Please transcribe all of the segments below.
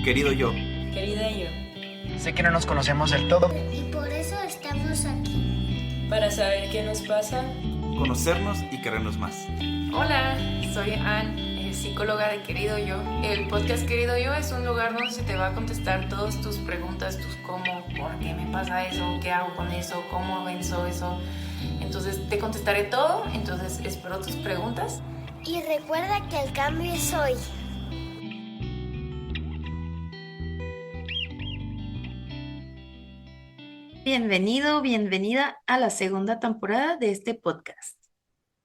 Querido yo, Querida yo, Sé que no nos conocemos del todo. Y por eso estamos aquí. para saber qué nos pasa. conocernos y querernos más. Hola, soy Ann, psicóloga de Querido Yo. El podcast Querido Yo es un lugar donde se te va a contestar todas tus preguntas, tus cómo, por qué me pasa eso, qué hago con eso, cómo venzo eso. Entonces te contestaré todo, entonces espero tus preguntas. Y recuerda que el cambio es hoy. Bienvenido, bienvenida a la segunda temporada de este podcast.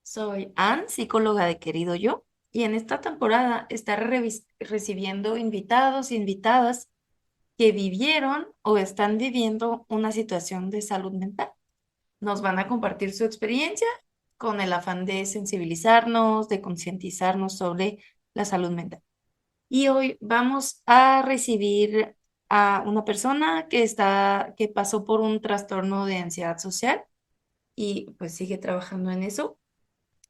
Soy Ann, psicóloga de Querido Yo, y en esta temporada estaré recibiendo invitados e invitadas que vivieron o están viviendo una situación de salud mental. Nos van a compartir su experiencia con el afán de sensibilizarnos, de concientizarnos sobre la salud mental. Y hoy vamos a recibir a una persona que pasó por un trastorno de ansiedad social y pues sigue trabajando en eso.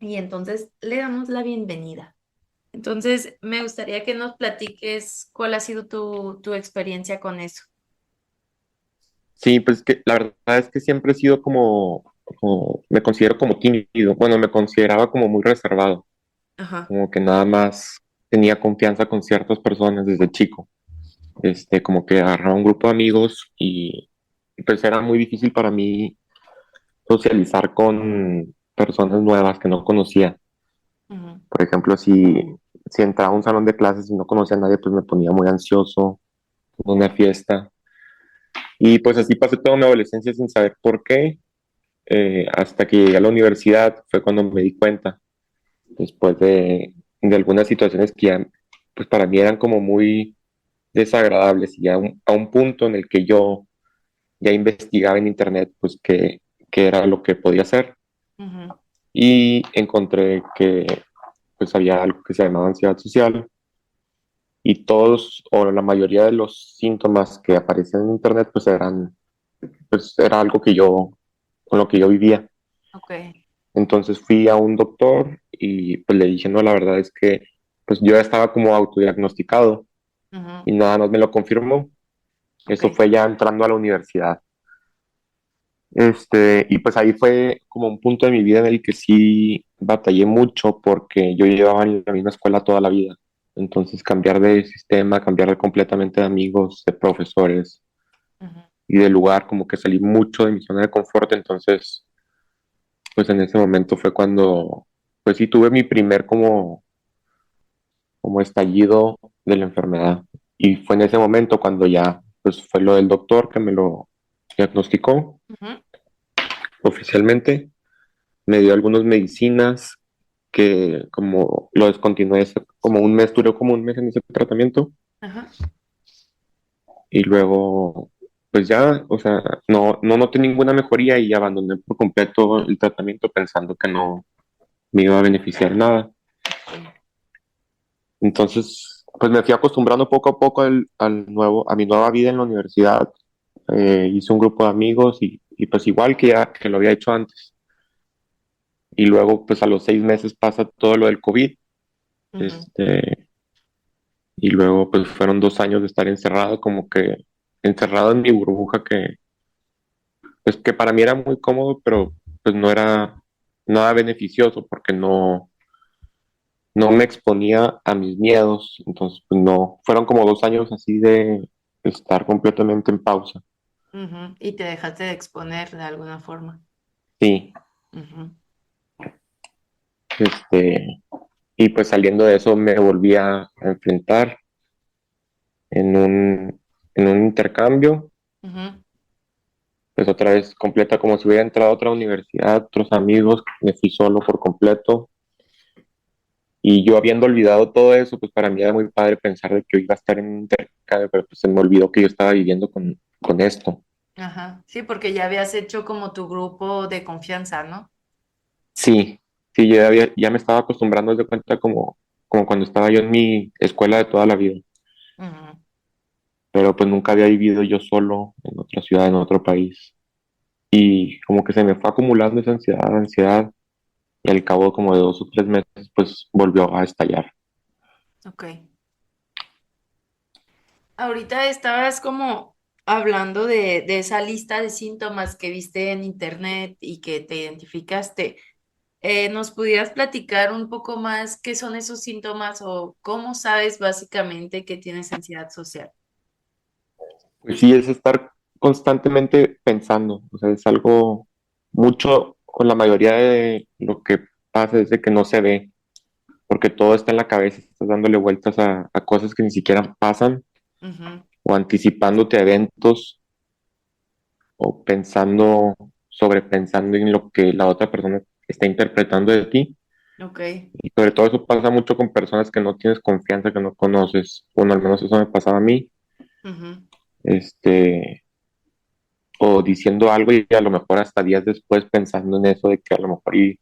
Y entonces le damos la bienvenida. Entonces, me gustaría que nos platiques cuál ha sido tu experiencia con eso. Sí, pues que la verdad es que siempre he sido me considero como tímido, bueno, me consideraba como muy reservado, Ajá. como que nada más tenía confianza con ciertas personas desde chico, como que agarraba un grupo de amigos y pues era muy difícil para mí socializar con personas nuevas que no conocía. Ujú. Por ejemplo, si entraba a un salón de clases y no conocía a nadie, pues me ponía muy ansioso en una fiesta. Y pues así pasé toda mi adolescencia sin saber por qué. Hasta que llegué a la universidad fue cuando me di cuenta, después de algunas situaciones que ya, pues para mí eran como muy desagradables y ya a un punto en el que yo ya investigaba en internet, pues qué era lo que podía hacer Ujú. y encontré que pues había algo que se llamaba ansiedad social y todos o la mayoría de los síntomas que aparecían en internet pues era algo con lo que yo vivía. Ok. Entonces fui a un doctor y pues le dije, no, la verdad es que pues yo ya estaba como autodiagnosticado Ujú. y nada más me lo confirmó. Ok. Eso fue ya entrando a la universidad. Y pues ahí fue como un punto de mi vida en el que sí batallé mucho porque yo llevaba en la misma escuela toda la vida. Entonces cambiar de sistema, completamente de amigos, de profesores Ujú. y de lugar, como que salí mucho de mi zona de confort. Entonces, pues en ese momento fue cuando, pues sí tuve mi primer como estallido de la enfermedad. Y fue en ese momento cuando ya, pues fue lo del doctor que me lo diagnosticó Ujú. oficialmente, me dio algunas medicinas que como lo descontinué como un mes, duró como un mes en ese tratamiento Ajá. y luego, pues ya, o sea, no noté ninguna mejoría y abandoné por completo el tratamiento pensando que no me iba a beneficiar nada. Entonces, pues me fui acostumbrando poco a poco a mi nueva vida en la universidad. Hice un grupo de amigos y pues igual que lo había hecho antes. Y luego, pues a los 6 meses pasa todo lo del COVID. Ujú. Este, y luego, pues fueron 2 años de estar encerrado, como que encerrado en mi burbuja pues que para mí era muy cómodo, pero pues no era nada beneficioso porque no me exponía a mis miedos. Entonces, pues no, fueron como 2 años así de estar completamente en pausa. Ujú. Y te dejaste de exponer de alguna forma. Sí, Ujú. este, y pues saliendo de eso me volví a enfrentar en en un intercambio, Ujú. pues otra vez completa como si hubiera entrado a otra universidad, otros amigos, me fui solo por completo. Y yo habiendo olvidado todo eso, pues para mí era muy padre pensar de que yo iba a estar en un intercambio, pero pues se me olvidó que yo estaba viviendo con esto. Ajá. Sí, porque ya habías hecho como tu grupo de confianza, ¿no? Sí, sí, ya me estaba acostumbrando de cuenta como cuando estaba yo en mi escuela de toda la vida, Ujú. pero pues nunca había vivido yo solo en otra ciudad, en otro país. Y como que se me fue acumulando esa ansiedad, y al cabo como de 2 o 3 meses, pues volvió a estallar. Ok. Ahorita estabas como hablando de esa lista de síntomas que viste en internet y que te identificaste. ¿Nos pudieras platicar un poco más qué son esos síntomas o cómo sabes básicamente que tienes ansiedad social? Pues sí, es estar constantemente pensando, o sea, es algo mucho, con la mayoría de lo que pasa es de que no se ve, porque todo está en la cabeza, estás dándole vueltas a cosas que ni siquiera pasan Ujú. o anticipándote a eventos o pensando, sobrepensando en lo que la otra persona está interpretando de ti. Ok. Y sobre todo eso pasa mucho con personas que no tienes confianza, que no conoces. Bueno, al menos eso me pasaba a mí. Ujú. Este, o diciendo algo y a lo mejor hasta días después pensando en eso de que a lo mejor y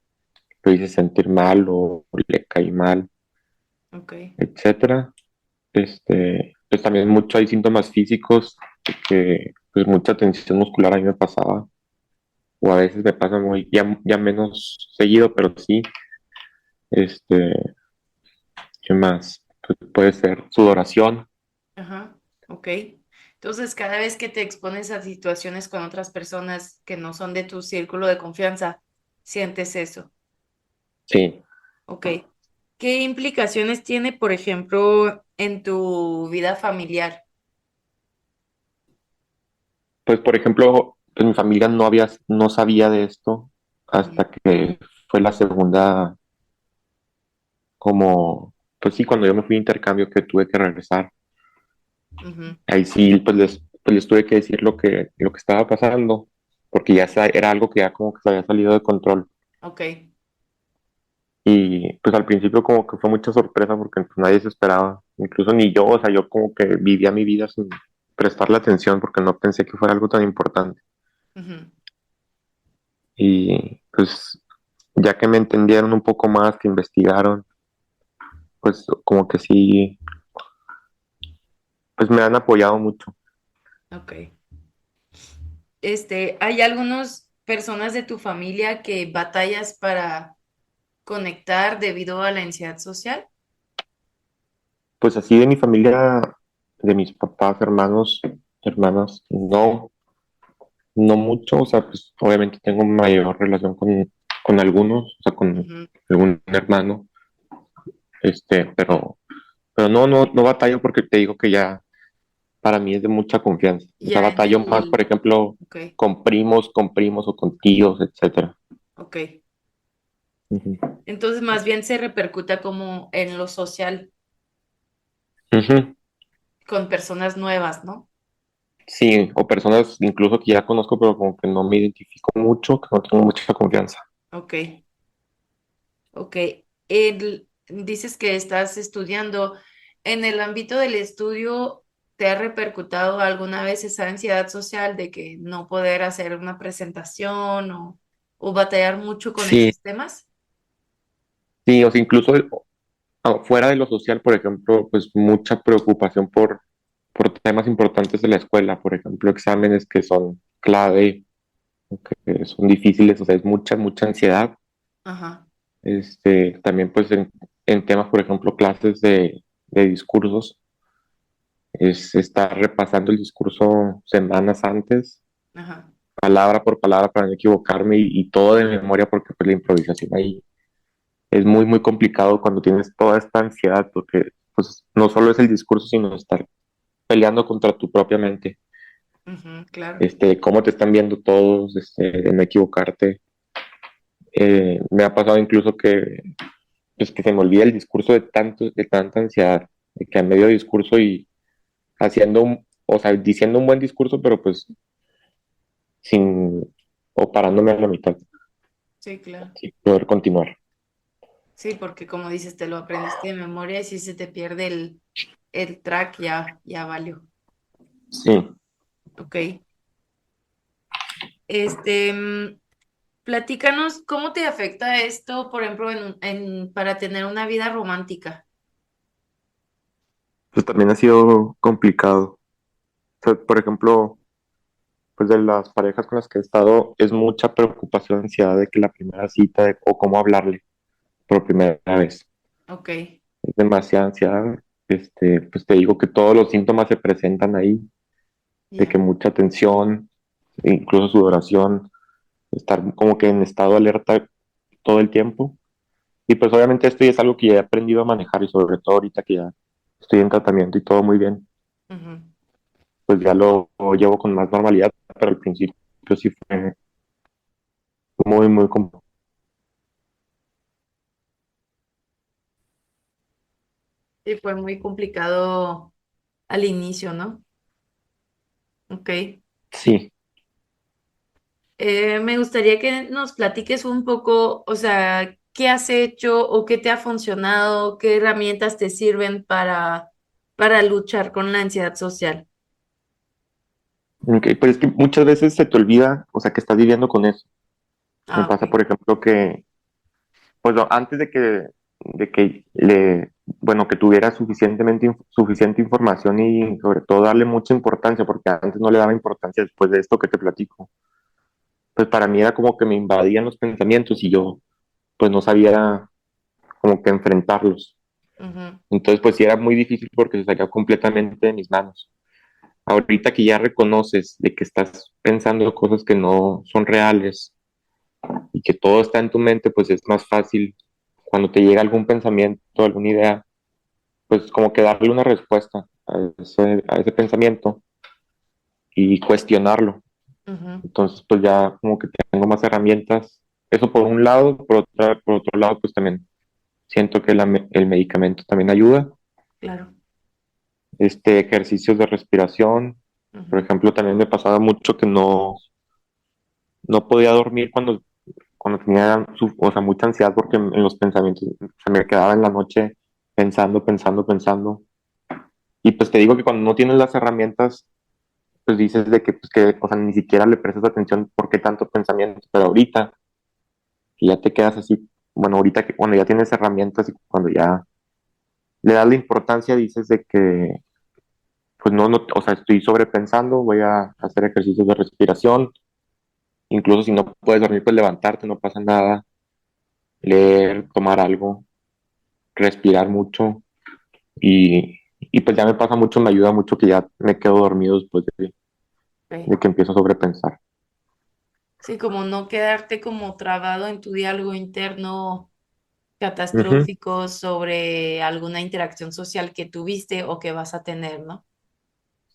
lo hice sentir mal o le caí mal, Ok. etcétera. Pues también mucho hay síntomas físicos de que pues mucha tensión muscular a mí me pasaba, o a veces me pasa muy, ya menos seguido, pero sí, este, ¿qué más? Pues puede ser sudoración. Ajá. Ok. Entonces, cada vez que te expones a situaciones con otras personas que no son de tu círculo de confianza, sientes eso. Sí, Ok. ¿Qué implicaciones tiene, por ejemplo, en tu vida familiar? pues por ejemplo, pues mi familia no sabía de esto Ujú. hasta que fue la segunda, como, pues sí, cuando yo me fui de intercambio que tuve que regresar. Ujú. Ahí sí, pues les tuve que decir lo que estaba pasando, porque era algo que ya como que se había salido de control. Ok. Y pues al principio como que fue mucha sorpresa porque pues, nadie se esperaba, incluso ni yo, o sea, yo como que vivía mi vida sin prestarle atención porque no pensé que fuera algo tan importante. Ujú. Y pues ya que me entendieron un poco más, que investigaron, pues como que sí, pues me han apoyado mucho. Ok. ¿Hay algunas personas de tu familia que batallas para conectar debido a la ansiedad social? Pues así de mi familia, de mis papás, hermanos, hermanas, no, no mucho, o sea, pues obviamente tengo mayor relación con algunos, o sea, con Ujú. algún hermano, pero no batallo porque te digo que ya para mí es de mucha confianza. O sea, Ya en batallo más, por el... ejemplo, Ok, con primos o con tíos, etcétera. ok. Ujú. Entonces, más bien se repercuta como en lo social Ujú. con personas nuevas, ¿no? Sí, o personas incluso que ya conozco, pero como que no me identifico mucho, que no tengo mucha confianza. Ok, ok. Dices que estás estudiando. ¿En el ámbito del estudio te ha repercutado alguna vez esa ansiedad social de que no poder hacer una presentación o batallar mucho con Sí, esos temas? sí, o sea, incluso fuera de lo social, por ejemplo, pues mucha preocupación por temas importantes de la escuela, por ejemplo, exámenes que son clave, que son difíciles, o sea, es mucha ansiedad. Ajá, También pues en temas, por ejemplo, clases de discursos, es estar repasando el discurso semanas antes, ajá. palabra por palabra para no equivocarme y todo de memoria porque pues la improvisación ahí es muy complicado cuando tienes toda esta ansiedad porque pues no solo es el discurso, sino estar peleando contra tu propia mente, Ujú, claro. cómo te están viendo todos, de no equivocarte. Me ha pasado incluso pues, que se me olvida el discurso de tanta ansiedad, de que a medio discurso y o sea, diciendo un buen discurso, pero pues sin, o parándome a la mitad, Sí, claro. sin poder continuar. Sí, porque como dices, te lo aprendiste de memoria y si se te pierde el track, ya valió. Sí, Ok. Este, mm, Platícanos, ¿cómo te afecta esto, por ejemplo, para tener una vida romántica? pues también ha sido complicado. O sea, por ejemplo, pues de las parejas con las que he estado, es mucha preocupación, ansiedad de que la primera cita o cómo hablarle por primera vez. Ok, Es demasiada ansiedad. pues te digo que todos los síntomas se presentan ahí, de Ya. que mucha tensión, incluso sudoración, estar como que en estado de alerta todo el tiempo. Y pues obviamente esto ya es algo que ya he aprendido a manejar y sobre todo ahorita que ya estoy en tratamiento y todo muy bien, Ujú. pues ya lo llevo con más normalidad, pero al principio sí fue muy complicado. Sí, fue muy complicado al inicio, ¿no? Ok. Sí, Me gustaría que nos platiques un poco, o sea, qué has hecho o qué te ha funcionado, qué herramientas te sirven para luchar con la ansiedad social. ok, pues es que muchas veces se te olvida, o sea, que estás viviendo con eso. Me Ah, pasa, ok. por ejemplo, que pues antes de que bueno, que tuviera suficiente información y sobre todo darle mucha importancia, porque antes no le daba importancia después de esto que te platico. Pues para mí era como que me invadían los pensamientos y yo pues no sabía como que enfrentarlos. Ujú, Entonces pues sí era muy difícil porque se salía completamente de mis manos. Ahorita que ya reconoces de que estás pensando cosas que no son reales y que todo está en tu mente, pues es más fácil cuando te llega algún pensamiento, alguna idea, pues como que darle una respuesta a ese pensamiento y cuestionarlo. ujú. Entonces, pues ya como que tengo más herramientas. Eso por un lado, por otro lado, pues también siento que el medicamento también ayuda. Claro. Ejercicios de respiración, por Ujú. ejemplo, también me pasaba mucho que no podía dormir cuando tenía o sea, mucha ansiedad porque en los pensamientos se me quedaba en la noche pensando. Y pues te digo que cuando no tienes las herramientas, pues dices de que, pues que, o sea, ni siquiera le prestas atención por qué tanto pensamiento, pero ahorita que ya te quedas así, bueno, ahorita que cuando ya tienes herramientas y cuando ya le das la importancia, dices de que, pues no, o sea, estoy sobrepensando, voy a hacer ejercicios de respiración, incluso si no puedes dormir, pues levantarte, no pasa nada, leer, tomar algo, respirar mucho y pues ya me pasa mucho, me ayuda mucho que ya me quedo dormido después Ok. de que empiezo a sobrepensar. Sí, como no quedarte como trabado en tu diálogo interno Ujú, catastrófico sobre alguna interacción social que tuviste o que vas a tener, ¿no?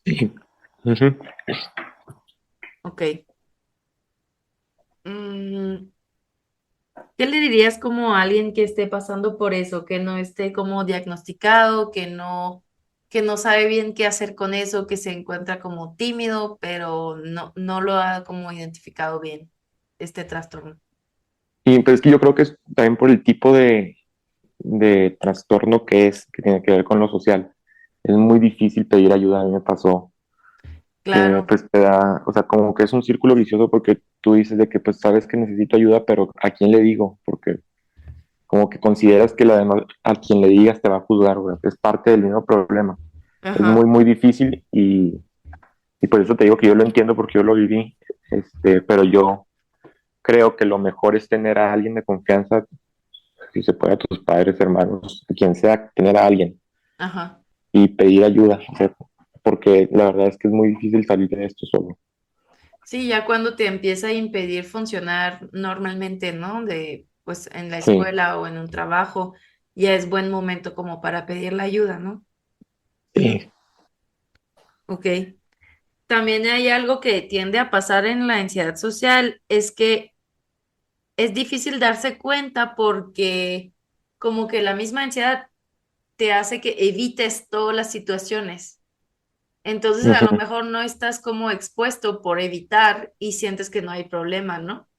sí. Ujú. Ok. Mm, ¿qué le dirías como a alguien que esté pasando por eso, que no esté como diagnosticado, que no sabe bien qué hacer con eso, que se encuentra como tímido, pero no lo ha como identificado bien, este trastorno? Y pues es que yo creo que es también por el tipo de trastorno que tiene que ver con lo social. Es muy difícil pedir ayuda, a mí me pasó que Claro, pues te da, o sea, como que es un círculo vicioso porque tú dices de que pues sabes que necesito ayuda, pero ¿a quién le digo? Porque como que consideras que a quien le digas te va a juzgar, güey. Es parte del mismo problema. Es ajá, muy difícil y por eso te digo que yo lo entiendo porque yo lo viví, pero yo creo que lo mejor es tener a alguien de confianza, si se puede, a tus padres, hermanos, a quien sea, tener a alguien ajá. y pedir ayuda, o sea, porque la verdad es que es muy difícil salir de esto solo. Sí, ya cuando te empieza a impedir funcionar normalmente, ¿no? De, pues en la Sí, escuela o en un trabajo, ya es buen momento como para pedir la ayuda, ¿no? sí. Ok. También hay algo que tiende a pasar en la ansiedad social, es que es difícil darse cuenta porque como que la misma ansiedad te hace que evites todas las situaciones. Entonces a lo Ujú. mejor no estás como expuesto por evitar y sientes que no hay problema, ¿no?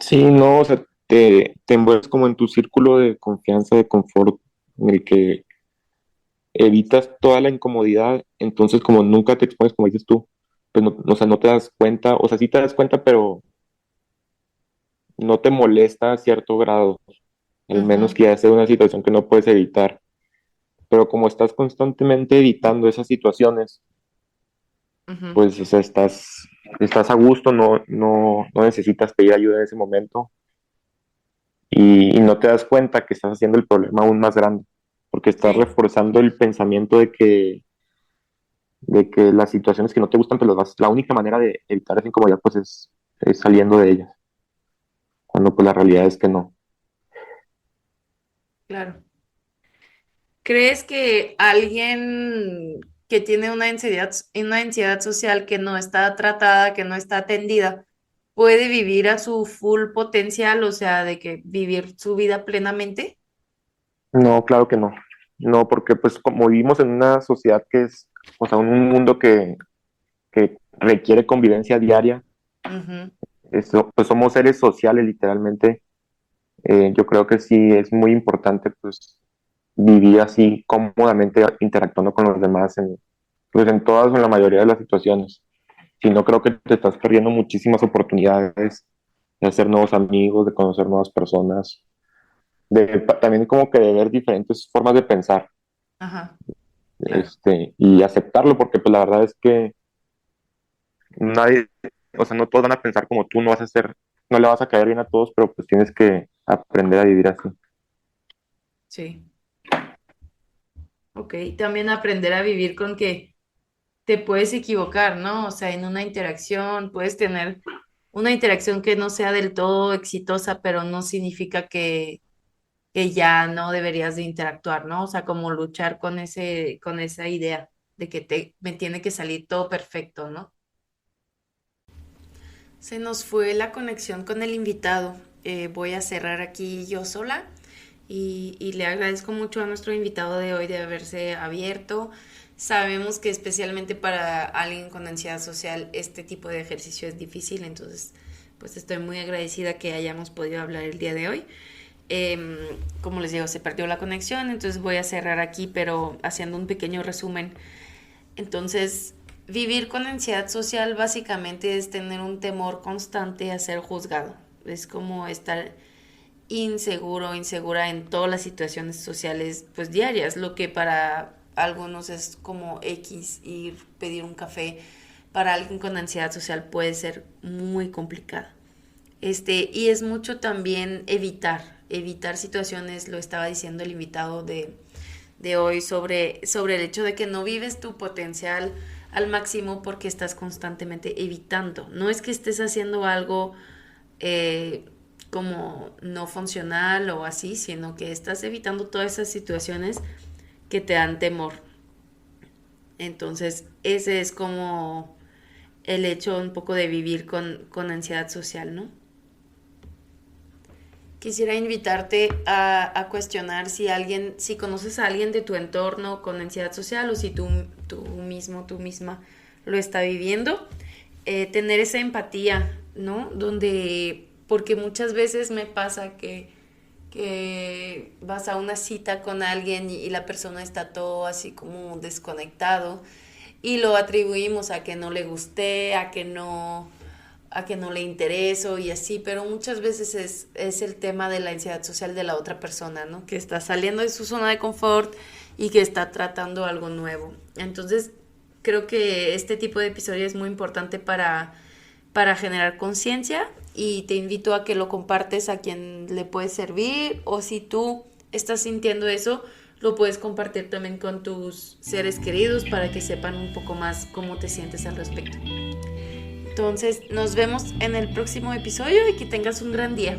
Sí, no, o sea, te envuelves como en tu círculo de confianza, de confort, en el que evitas toda la incomodidad, entonces como nunca te expones, como dices tú, pues no, o sea, no te das cuenta, o sea, sí te das cuenta, pero no te molesta a cierto grado, al menos Ujú, que ya sea una situación que no puedes evitar. Pero como estás constantemente evitando esas situaciones, ujú. pues o sea, estás a gusto, no necesitas pedir ayuda en ese momento y no te das cuenta que estás haciendo el problema aún más grande, porque estás Sí, reforzando el pensamiento de que las situaciones que no te gustan, pues la única manera de evitar esa incomodidad, pues es saliendo de ellas, cuando pues la realidad es que no. claro. ¿Crees que alguien que tiene una ansiedad social que no está tratada, que no está atendida, puede vivir a su full potencial, o sea, de que vivir su vida plenamente? No, claro que no. No, porque pues como vivimos en una sociedad que es, o sea, un mundo que requiere convivencia diaria, Ujú. pues somos seres sociales literalmente. Yo creo que sí es muy importante pues vivir así cómodamente interactuando con los demás pues en todas o en la mayoría de las situaciones. Si no, creo que te estás perdiendo muchísimas oportunidades de hacer nuevos amigos, de conocer nuevas personas, también como que de ver diferentes formas de pensar, Ajá, claro. y aceptarlo, porque pues la verdad es que nadie, o sea, no todos van a pensar como tú, no le vas a caer bien a todos, pero pues tienes que aprender a vivir así. Sí. Ok, también aprender a vivir con que te puedes equivocar, ¿no? O sea, en una interacción puedes tener una interacción que no sea del todo exitosa, pero no significa que ya no deberías de interactuar, ¿no? O sea, como luchar con esa idea de que me tiene que salir todo perfecto, ¿no? Se nos fue la conexión con el invitado. Voy a cerrar aquí yo sola y le agradezco mucho a nuestro invitado de hoy de haberse abierto. Sabemos que especialmente para alguien con ansiedad social este tipo de ejercicio es difícil, entonces pues estoy muy agradecida que hayamos podido hablar el día de hoy. Como les digo, se perdió la conexión, entonces voy a cerrar aquí, pero haciendo un pequeño resumen. Entonces, vivir con ansiedad social básicamente es tener un temor constante a ser juzgado. Es como estar inseguro, insegura en todas las situaciones sociales pues diarias, lo que para algunos es como X ir pedir un café, para alguien con ansiedad social puede ser muy complicado. Y es mucho también evitar situaciones, lo estaba diciendo el invitado de hoy, sobre el hecho de que no vives tu potencial al máximo porque estás constantemente evitando. No es que estés haciendo algo como no funcional o así, sino que estás evitando todas esas situaciones que te dan temor. Entonces, ese es como el hecho un poco de vivir con ansiedad social, ¿no? Quisiera invitarte a cuestionar si conoces a alguien de tu entorno con ansiedad social o si tú mismo, tú misma lo está viviendo. Tener esa empatía, ¿no? Porque muchas veces me pasa que vas a una cita con alguien y la persona está todo así como desconectado y lo atribuimos a que no le gusté, a que no le intereso y así, pero muchas veces es el tema de la ansiedad social de la otra persona, ¿no? Que está saliendo de su zona de confort y que está tratando algo nuevo. Entonces, creo que este tipo de episodio es muy importante para generar conciencia y te invito a que lo compartes a quien le puede servir o si tú estás sintiendo eso, lo puedes compartir también con tus seres queridos para que sepan un poco más cómo te sientes al respecto. Entonces, nos vemos en el próximo episodio y que tengas un gran día.